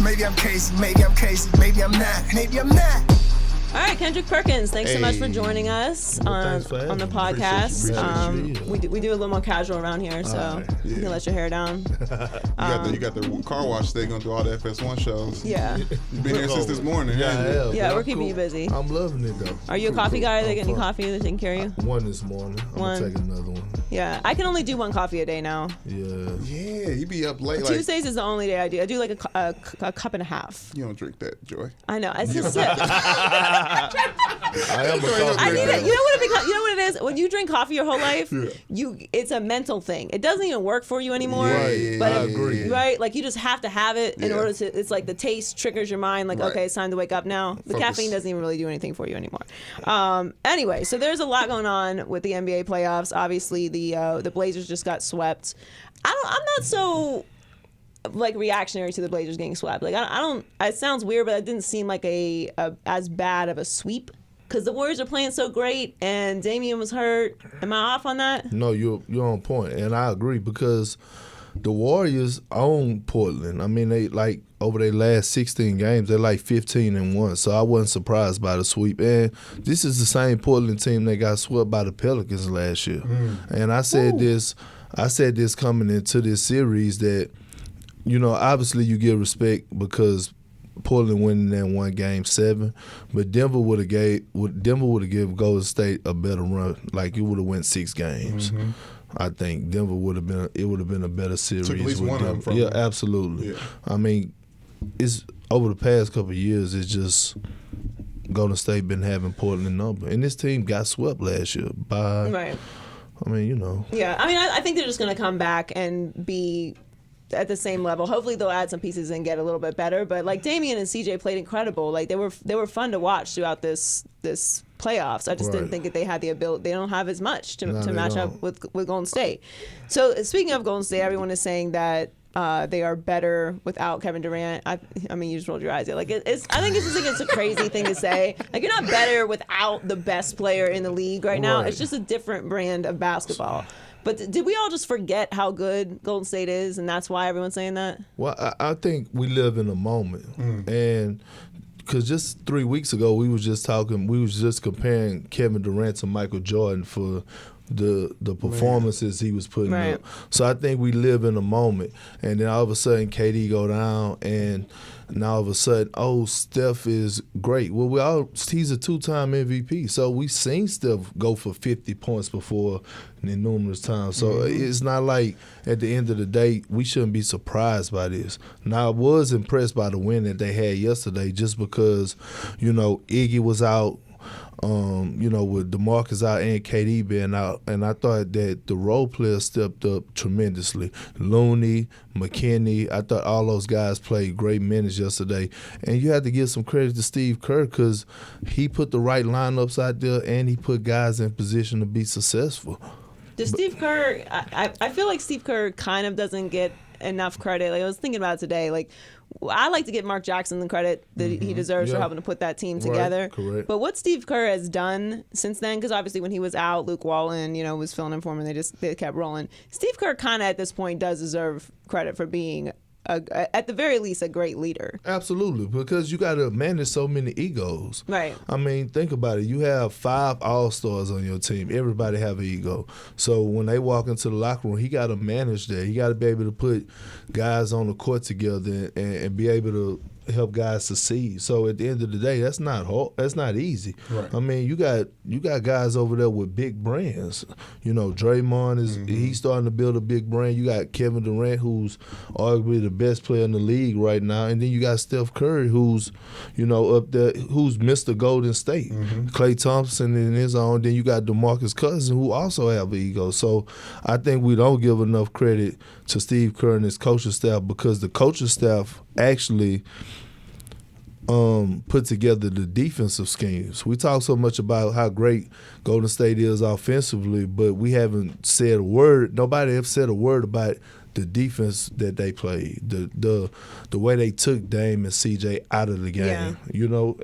Maybe I'm crazy, maybe I'm crazy, maybe I'm not, maybe I'm not. All right, Kendrick Perkins, thanks so much for joining us on the podcast. Appreciate you. We do a little more casual around here, so you can let your hair down. You got the car wash thing going through all the FS1 shows. Yeah. You've been here since this morning. Yeah, we're keeping you busy. I'm loving it though. Are you a coffee guy? Are they getting coffee? They're taking care of you? One this morning. I'm gonna take another one. Yeah, I can only do one coffee a day now. Yeah, you be up late. Tuesdays is the only day I do. I do like a cup and a half. You don't drink that, Joy. I know. It's just sip. I am a coffee. I need it. You know what it is? When you drink coffee your whole life, it's a mental thing. It doesn't even work for you anymore. Right. But I agree. Right? Like you just have to have it in order to. It's like the taste triggers your mind. Like okay, it's time to wake up now. The caffeine doesn't even really do anything for you anymore. Anyway, so there's a lot going on with the NBA playoffs. Obviously, the Blazers just got swept. I'm not so like reactionary to the Blazers getting swept. Like I don't. It sounds weird, but it didn't seem like a as bad of a sweep. Because the Warriors are playing so great, and Damian was hurt. Am I off on that? No, you're on point, and I agree because the Warriors own Portland. I mean, they like over their last 16 games, they're like 15-1. So I wasn't surprised by the sweep. And this is the same Portland team that got swept by the Pelicans last year. And I said this coming into this series that, you know, obviously you give respect because Portland winning that one Game 7, but Denver would have given Golden State a better run. Like it would have went 6 games. I think Denver would have been a better series. Took at least one of them from them. Absolutely. Yeah. I mean, it's over the past couple of years. It's just Golden State been having Portland number, and this team got swept last year by. Right. I mean, you know. Yeah, I mean, I think they're just going to come back and be at the same level. Hopefully they'll add some pieces and get a little bit better. But like Damian and CJ played incredible. Like they were fun to watch throughout this playoffs. I just didn't think that they had the ability. They don't have as much to match up with Golden State. So speaking of Golden State, everyone is saying that they are better without Kevin Durant. I mean, you just rolled your eyes. Like I think it's a crazy thing to say. Like you're not better without the best player in the league right now. It's just a different brand of basketball. But did we all just forget how good Golden State is, and that's why everyone's saying that? Well, I think we live in a moment, and because just 3 weeks ago we was just comparing Kevin Durant to Michael Jordan for the performances he was putting up. So I think we live in a moment, and then all of a sudden KD go down, and now all of a sudden, Steph is great. Well, he's a 2-time MVP, so we've seen Steph go for 50 points before in numerous times. So it's not like at the end of the day we shouldn't be surprised by this. Now I was impressed by the win that they had yesterday, just because Iggy was out. With DeMarcus out and KD being out, and I thought that the role players stepped up tremendously. Looney, McKinney, I thought all those guys played great minutes yesterday. And you have to give some credit to Steve Kerr because he put the right lineups out there and he put guys in position to be successful. Steve Kerr, I feel like Steve Kerr kind of doesn't get enough credit. Like I was thinking about it today, like I like to give Mark Jackson the credit that he deserves for helping to put that team together. Correct. But what Steve Kerr has done since then, because obviously when he was out, Luke Walton, was filling in for him, and they kept rolling. Steve Kerr kind of at this point does deserve credit for being at the very least a great leader. Absolutely, because you got to manage so many egos. Right. I mean, think about it. You have 5 all-stars on your team. Everybody have an ego. So when they walk into the locker room, he got to manage that. He got to be able to put guys on the court together and be able to help guys succeed. So at the end of the day, that's not hard. That's not easy. Right. I mean, you got guys over there with big brands. Draymond he's starting to build a big brand. You got Kevin Durant, who's arguably the best player in the league right now, and then you got Steph Curry, who's up there, who's Mr. Golden State. Klay Thompson in his own. Then you got DeMarcus Cousins, who also have an ego. So I think we don't give enough credit to Steve Kerr and his coaching staff, because the coaching staff actually put together the defensive schemes. We talk so much about how great Golden State is offensively, but we haven't said a word. Nobody ever said a word about the defense that they played, the way they took Dame and CJ out of the game,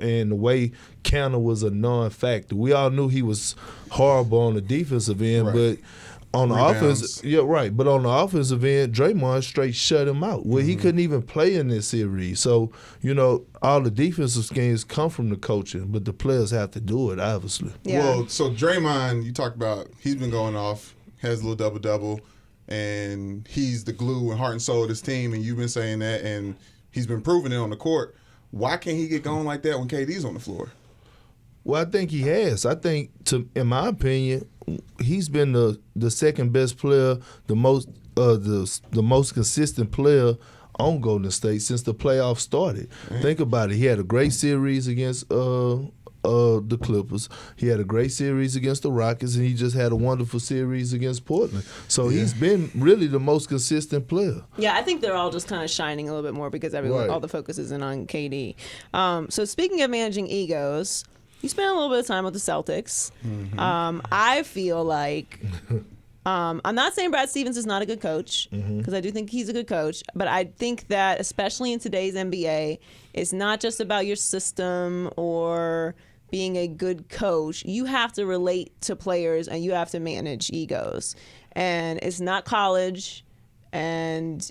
and the way Counter was a non-factor. We all knew he was horrible on the defensive end, but On the rebounds. offense, yeah, right. But on the offensive end, Draymond straight shut him out. Well, he couldn't even play in this series. So, all the defensive schemes come from the coaching, but the players have to do it, obviously. Yeah. Well, so Draymond, you talked about, he's been going off, has a little double-double, and he's the glue and heart and soul of this team, and you've been saying that, and he's been proving it on the court. Why can't he get going like that when KD's on the floor? Well, I think he has. I think, in my opinion, he's been the second best player, the most consistent player on Golden State since the playoffs started. Think about it. He had a great series against the Clippers. He had a great series against the Rockets, and he just had a wonderful series against Portland. So he's been really the most consistent player. Yeah, I think they're all just kind of shining a little bit more because all the focus isn't on KD. So speaking of managing egos, you spent a little bit of time with the Celtics. I feel like I'm not saying Brad Stevens is not a good coach, because I do think he's a good coach, but I think that especially in today's NBA, it's not just about your system or being a good coach. You have to relate to players and you have to manage egos. And it's not college, and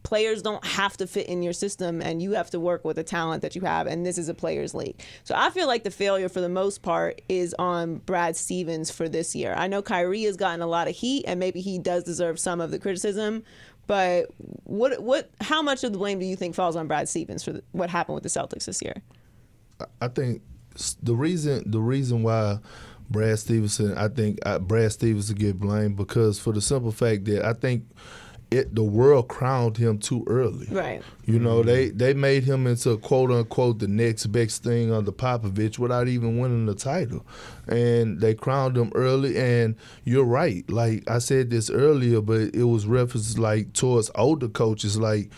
players don't have to fit in your system, and you have to work with the talent that you have, and this is a players' league. So I feel like the failure for the most part is on Brad Stevens for this year. I know Kyrie has gotten a lot of heat, and maybe he does deserve some of the criticism, but how much of the blame do you think falls on Brad Stevens for what happened with the Celtics this year? I think the reason why Brad Stevenson, I think Brad Stevenson get blamed, because for the simple fact that I think the world crowned him too early. Right. They made him into, quote unquote, the next best thing under Popovich without even winning the title. And they crowned him early, and you're right. Like I said this earlier, but it was referenced like towards older coaches. Like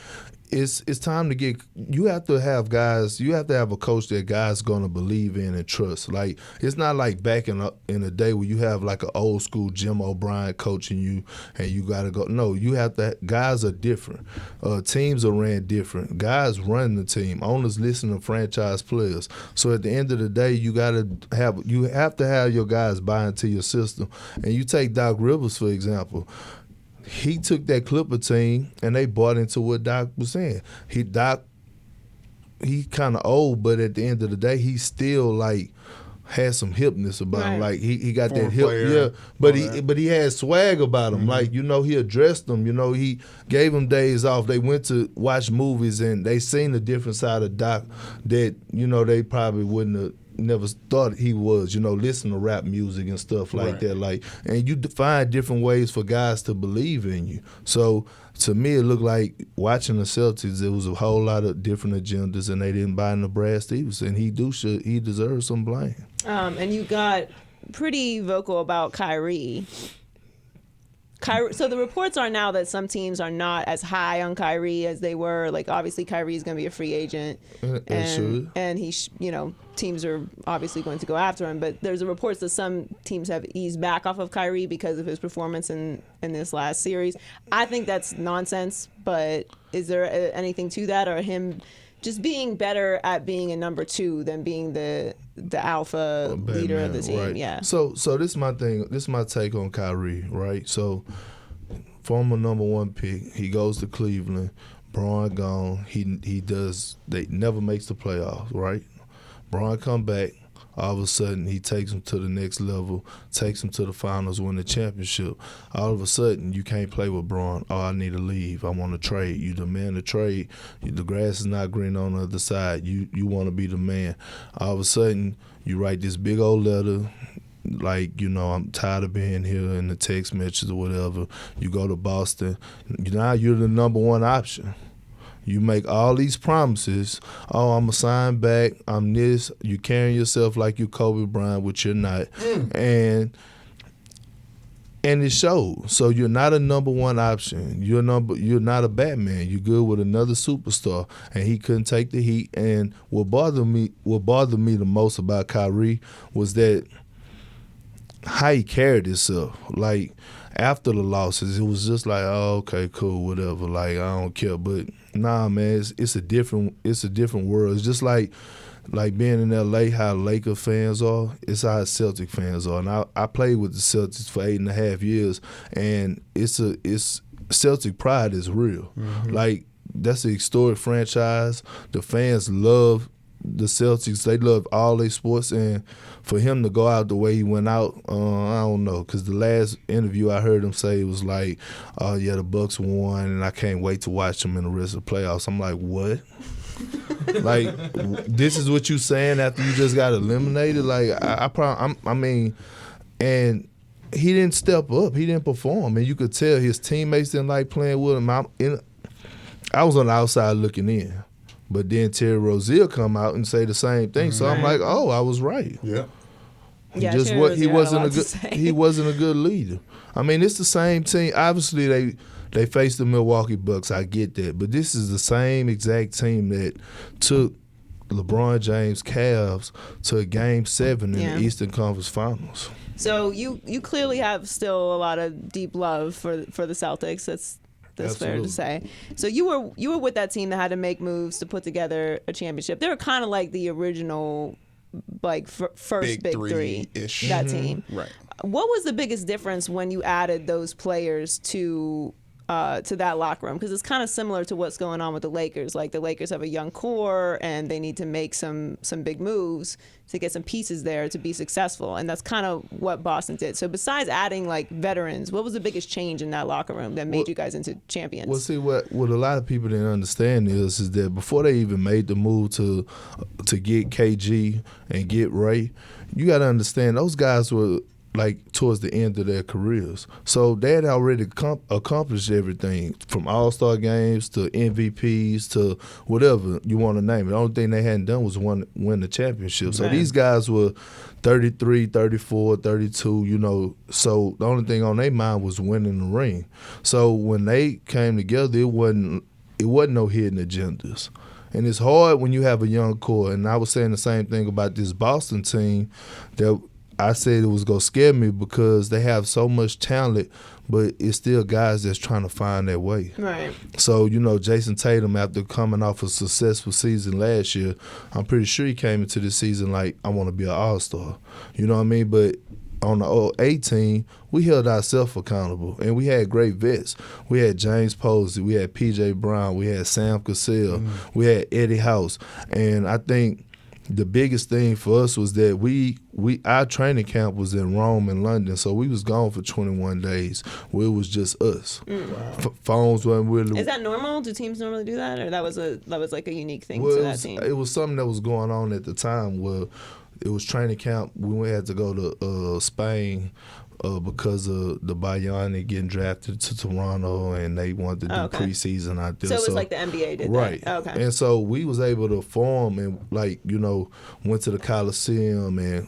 it's time to get. You have to have guys. You have to have a coach that guys gonna believe in and trust. Like it's not like back in the day where you have like an old school Jim O'Brien coaching you, and you gotta go. No, you have to. Guys are different. Teams are ran different. Guys run the team. Owners listen to franchise players. So at the end of the day, you have to have your guys buy into your system. And you take Doc Rivers for example. He took that Clipper team and they bought into what Doc was saying. He kind of old, but at the end of the day, he still like had some hipness about him. Like he got Former that hip, player, but he had swag about him. Like he addressed them. He gave them days off. They went to watch movies and they seen a different side of Doc that they probably wouldn't have never thought he was, listen to rap music and stuff like that. Like, and you find different ways for guys to believe in you. So to me, it looked like watching the Celtics, there was a whole lot of different agendas, and they didn't buy into Brad Stevens, and he deserves some blame. And you got pretty vocal about Kyrie. So the reports are now that some teams are not as high on Kyrie as they were. Like obviously Kyrie is going to be a free agent, and he, teams are obviously going to go after him. But there's reports that some teams have eased back off of Kyrie because of his performance in this last series. I think that's nonsense. But is there anything to that, or him just being better at being a number two than being the alpha leader of the team? Right. Yeah. So this is my thing. This is my take on Kyrie, right? So former number one pick, he goes to Cleveland. Braun gone. They never makes the playoffs, right? Braun come back. All of a sudden, he takes them to the next level, takes them to the finals, win the championship. All of a sudden, you can't play with Braun. Oh, I need to leave. I want to trade. You demand a trade. The grass is not green on the other side. You want to be the man. All of a sudden, you write this big old letter, like, I'm tired of being here in the text messages or whatever. You go to Boston. Now you're the number one option. You make all these promises. Oh, I'm going to sign back. I'm this. You carrying yourself like you Kobe Bryant, which you're not. And it shows. So you're not a number one option. You're not a Batman. You're good with another superstar. And he couldn't take the heat. And what bothered me the most about Kyrie was that how he carried himself. Like, after the losses, it was just like, oh, okay, cool, whatever. Like, I don't care. But Nah, man, it's a different world. It's just like being in LA, how Laker fans are. It's how Celtic fans are. And I played with the Celtics for 8.5 years, and it's Celtic pride is real. Mm-hmm. Like, that's a historic franchise. The fans love the Celtics. They love all their sports, and for him to go out the way he went out, I don't know. Because the last interview I heard him say was like, "Oh yeah, the Bucks won, and I can't wait to watch them in the rest of the playoffs." I'm like, what? Like, this is what you saying after you just got eliminated? Like, I mean, and he didn't step up. He didn't perform, and you could tell his teammates didn't like playing with him. I was on the outside looking in, but then Terry Rozier come out and say the same thing. So I'm like, oh, I was right. Yeah. Yeah, Just Terry what Rozier he wasn't had a lot good to say. he wasn't a good leader. I mean, it's the same team. Obviously, they faced the Milwaukee Bucks. I get that, but this is the same exact team that took LeBron James' Cavs to a Game 7 in the Eastern Conference Finals. So you clearly have still a lot of deep love for the Celtics. That's fair to say. So you were with that team that had to make moves to put together a championship. They were kind of like the original, like first big three-ish. That team. Right. What was the biggest difference when you added those players to that locker room? Because it's kind of similar to what's going on with the Lakers. Like, the Lakers have a young core, and they need to make some big moves to get some pieces there to be successful. And that's kind of what Boston did. So besides adding, like, veterans, what was the biggest change in that locker room that made you guys into champions? Well, see, what a lot of people didn't understand is that before they even made the move to get KG and get Ray, you got to understand those guys were like towards the end of their careers. So they had already accomplished everything from All-Star games to MVPs to whatever you want to name it. The only thing they hadn't done was win the championship. So these guys were 33, 34, 32, you know. So the only thing on their mind was winning the ring. So when they came together, it wasn't no hidden agendas. And it's hard when you have a young core. And I was saying the same thing about this Boston team that I said it was going to scare me because they have so much talent, but it's still guys that's trying to find their way. Right. So, you know, Jason Tatum, after coming off a successful season last year, I'm pretty sure he came into this season like, I want to be an all-star. You know what I mean? But on the 08 team, we held ourselves accountable, and we had great vets. We had James Posey, we had P.J. Brown, we had Sam Cassell, we had Eddie House. And I think the biggest thing for us was that our training camp was in Rome and London, so we was gone for 21 days where it was just us. Phones weren't really. Is that normal? Do teams normally do that, or that was like a unique thing to that team? It was something that was going on at the time where it was training camp. We had to go to Spain because of the Bayani getting drafted to Toronto, and they wanted to do preseason out there. So it was like the NBA did right. that. Okay. And so we was able to form and, like, you know, went to the Coliseum, and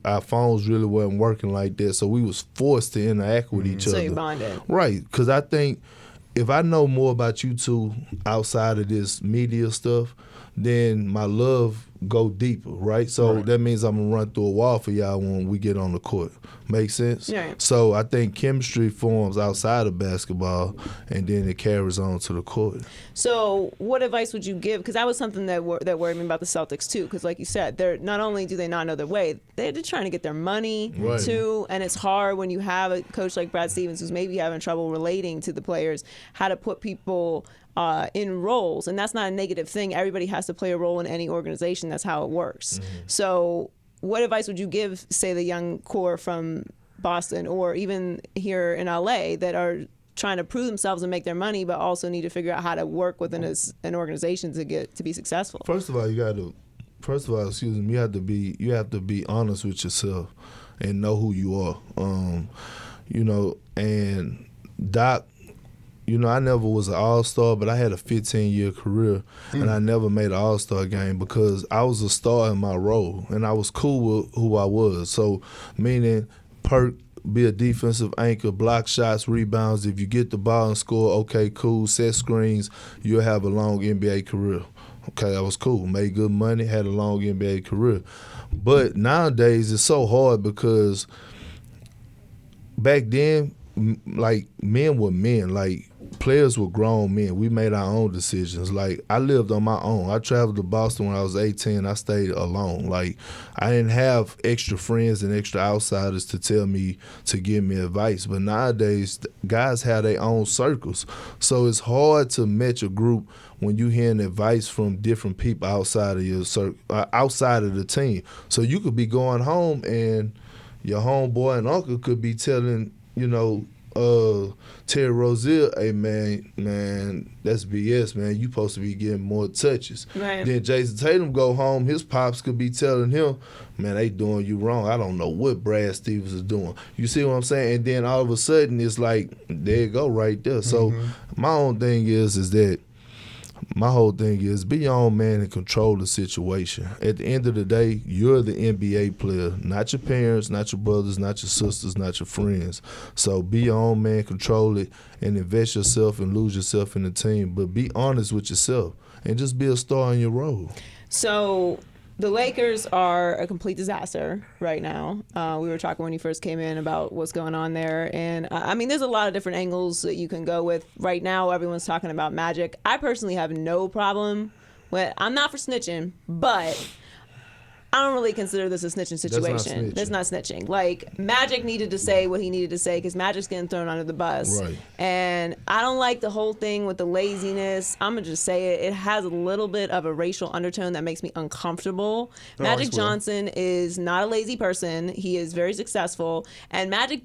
our phones really wasn't working like that, so we was forced to interact with each other. So you bonded. Right, because I think if I know more about you two outside of this media stuff, then my love go deeper, right? So that means I'm going to run through a wall for y'all when we get on the court. Make sense? Yeah. So I think chemistry forms outside of basketball, and then it carries on to the court. So what advice would you give? Because that was something that worried me about the Celtics too. Because like you said, they're not only do they not know their way, they're just trying to get their money too. And it's hard when you have a coach like Brad Stevens who's maybe having trouble relating to the players, how to put people in roles. And that's not a negative thing. Everybody has to play a role in any organization. That's how it works. So what advice would you give, say, the young core from Boston or even here in LA that are trying to prove themselves and make their money, but also need to figure out how to work within an organization to be successful? First of all, you have to be honest with yourself and know who you are. You know, and Doc, you know, I never was an all-star, but I had a 15-year career, and I never made an all-star game because I was a star in my role, and I was cool with who I was. So, meaning Perk, be a defensive anchor, block shots, rebounds. If you get the ball and score, okay, cool, set screens, you'll have a long NBA career. Okay, that was cool. Made good money, had a long NBA career. But nowadays, it's so hard because back then, like, men were men. Like, players were grown men. We made our own decisions. Like, I lived on my own. I traveled to Boston when I was 18. I stayed alone. Like, I didn't have extra friends and extra outsiders to tell me, to give me advice. But nowadays, guys have their own circles. So it's hard to match a group when you hearing advice from different people outside of your outside of the team. So you could be going home and your homeboy and uncle could be telling, Terry Rozier, hey man, that's BS, man. You supposed to be getting more touches. Right. Then Jason Tatum go home, his pops could be telling him, man, they doing you wrong. I don't know what Brad Stevens is doing. You see what I'm saying? And then all of a sudden it's like, there you go right there. So my own thing is that my whole thing is be your own man and control the situation. At the end of the day, you're the NBA player, not your parents, not your brothers, not your sisters, not your friends. So be your own man, control it, and invest yourself and lose yourself in the team. But be honest with yourself and just be a star in your role. So the Lakers are a complete disaster right now. We were talking when you first came in about what's going on there. And, there's a lot of different angles that you can go with. Right now, everyone's talking about Magic. I personally have no problem with – I'm not for snitching, but – I don't really consider this a snitching situation. That's not snitching. Like, Magic needed to say what he needed to say because Magic's getting thrown under the bus. Right. And I don't like the whole thing with the laziness. I'm going to just say it. It has a little bit of a racial undertone that makes me uncomfortable. Magic Johnson is not a lazy person. He is very successful. And Magic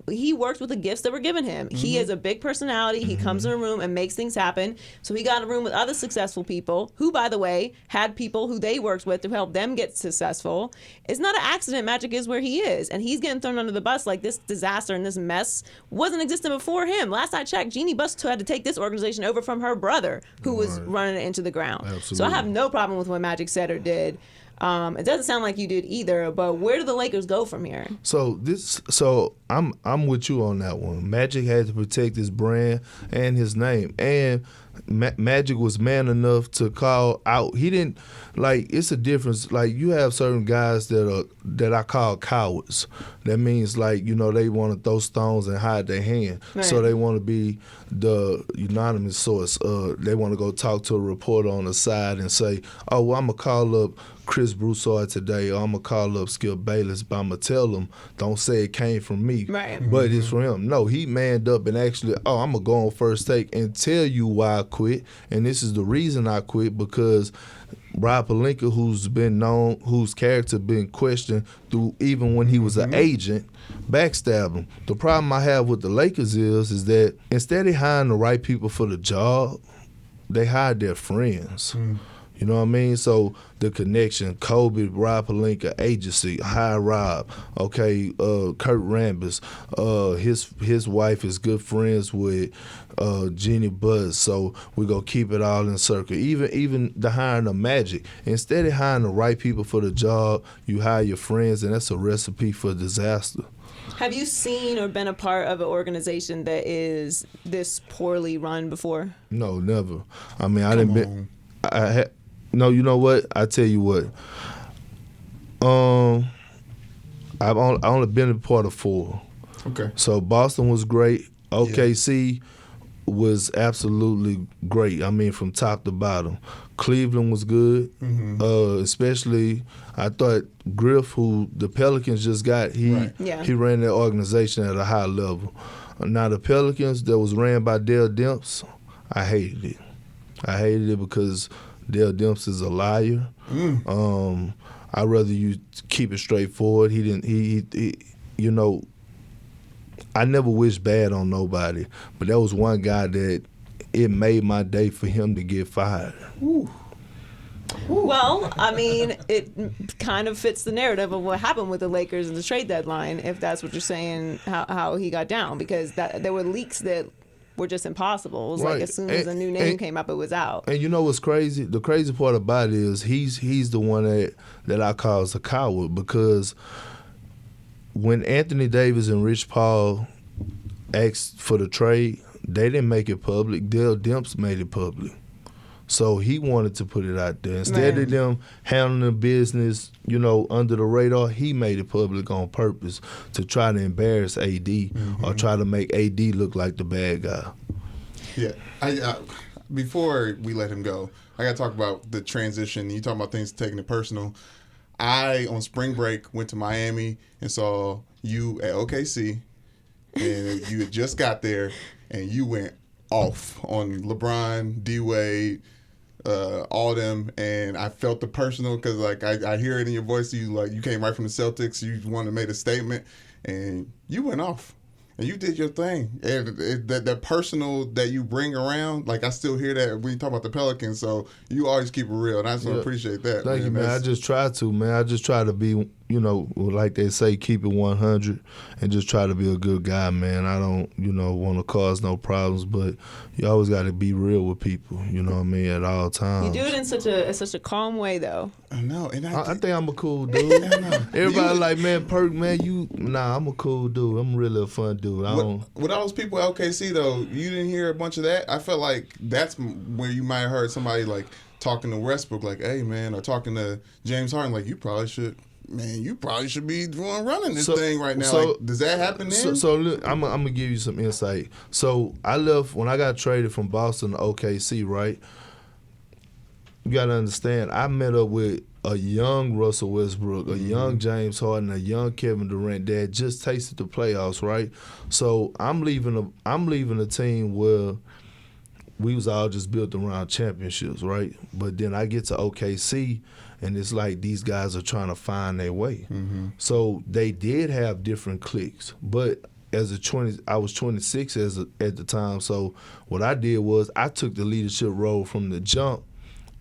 he worked with the gifts that were given him. He has a big personality. He comes in a room and makes things happen. So he got in a room with other successful people who, by the way, had people who they worked with to help them get successful. It's not an accident Magic is where he is, and he's getting thrown under the bus. Like, this disaster and this mess wasn't existing before him. Last I checked, Jeannie Buss had to take this organization over from her brother, who was running it into the ground. Absolutely. So I have no problem with what Magic said or did. It doesn't sound like you did either, but where do the Lakers go from here? So I'm with you on that one. Magic had to protect his brand and his name, and Magic was man enough to call out. He didn't it's a difference. Like, you have certain guys that I call cowards. That means they want to throw stones and hide their hand. Right. So they want to be the anonymous source. They want to go talk to a reporter on the side and say, "Oh, well, I'm gonna call up Chris Broussard today, or I'm gonna call up Skip Bayless, but I'm gonna tell them, don't say it came from me, Right. but it's from him." No, he manned up and actually, I'm gonna go on First Take and tell you why I quit, and this is the reason I quit, because Rob Pelinka, whose character been questioned through even when he was an agent, backstabbed him. The problem I have with the Lakers is that instead of hiring the right people for the job, they hired their friends. You know what I mean? So the connection, Kobe, Rob Pelinka, agency, hire Rob, okay, Kurt Rambis, his wife is good friends with Jeannie Buss, so we go keep it all in circle. Even the hiring of Magic, instead of hiring the right people for the job, you hire your friends, and that's a recipe for disaster. Have you seen or been a part of an organization that is this poorly run before? No, never. I didn't been. No, you know what? I tell you what. I've only been a part of 4. Okay. So So Boston was great. OKC was absolutely great. From top to bottom. Cleveland was good. Especially, I thought Griff, who the Pelicans just got, he ran that organization at a high level. Now the Pelicans that was ran by Dale Demps, I hated it. I hated it because Dale Demps is a liar. I'd rather you keep it straightforward. I never wished bad on nobody, but there was one guy that it made my day for him to get fired. Well, it kind of fits the narrative of what happened with the Lakers in the trade deadline, if that's what you're saying, how he got down, because there were leaks that were just impossible. It was like as soon as a new name came up, it was out. And you know what's crazy? The crazy part about it is he's the one that I call a coward, because when Anthony Davis and Rich Paul asked for the trade, they didn't make it public. Dale Demps made it public. So he wanted to put it out there. Instead of them handling business, under the radar, he made it public on purpose to try to embarrass AD or try to make AD look like the bad guy. Yeah. Before we let him go, I got to talk about the transition. You talking about things taking it personal. I, on spring break, went to Miami and saw you at OKC, and you had just got there, and you went off on LeBron, D-Wade, all them, and I felt the personal because, like, I hear it in your voice. You came right from the Celtics. You wanted to make a statement, and you went off. And you did your thing. And that personal that you bring around, like I still hear that when you talk about the Pelicans. So you always keep it real, and I just appreciate that. Thank you, man. I just try to, man. I just try to be, like they say, keep it 100 and just try to be a good guy, man. I don't, want to cause no problems, but you always got to be real with people, you know what I mean, at all times. You do it in such a calm way, though. I know. And I think I'm a cool dude. Everybody like, man, Perk, man, I'm a cool dude. I'm really a fun dude. With all those people at OKC, though, you didn't hear a bunch of that? I felt like that's where you might have heard somebody, like, talking to Westbrook, like, hey, man, or talking to James Harden, like, you probably should be running this thing right now. Like, does that happen then? So look, I'm going to give you some insight. So I left, when I got traded from Boston to OKC, right? You got to understand, I met up with a young Russell Westbrook, a young James Harden, a young Kevin Durant that had just tasted the playoffs, right? So I'm leaving a team where we was all just built around championships, right? But then I get to OKC, and it's like these guys are trying to find their way. Mm-hmm. So they did have different cliques, but I was 26 at the time. So what I did was I took the leadership role from the jump,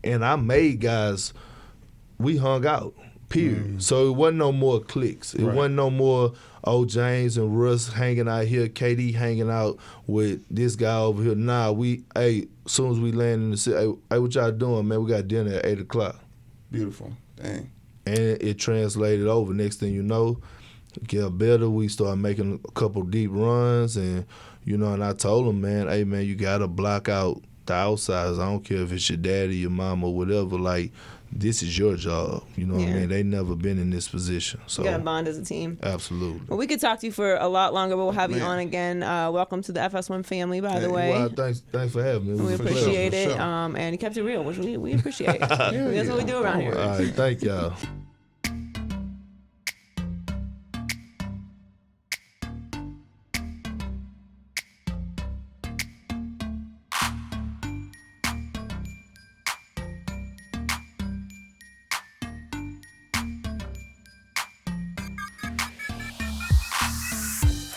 and I made guys. We hung out, period. Mm. So it wasn't no more cliques. It wasn't no more, James and Russ hanging out here, KD hanging out with this guy over here. Nah, as soon as we land in the city, hey, what y'all doing, man? We got dinner at 8 o'clock. Beautiful. Dang. And it translated over. Next thing you know, get better. We started making a couple deep runs, and, and I told him, man, hey, man, you got to block out the outsiders. I don't care if it's your daddy, your mom, or whatever. Like, this is your job. You know what I mean? They never been in this position. So you got to bond as a team. Absolutely. Well, we could talk to you for a lot longer, but we'll have you on again. Welcome to the FS1 family, by the way. Well, thanks for having me. We appreciate it. And you kept it real, which we appreciate. That's what we do around here. All right, thank y'all.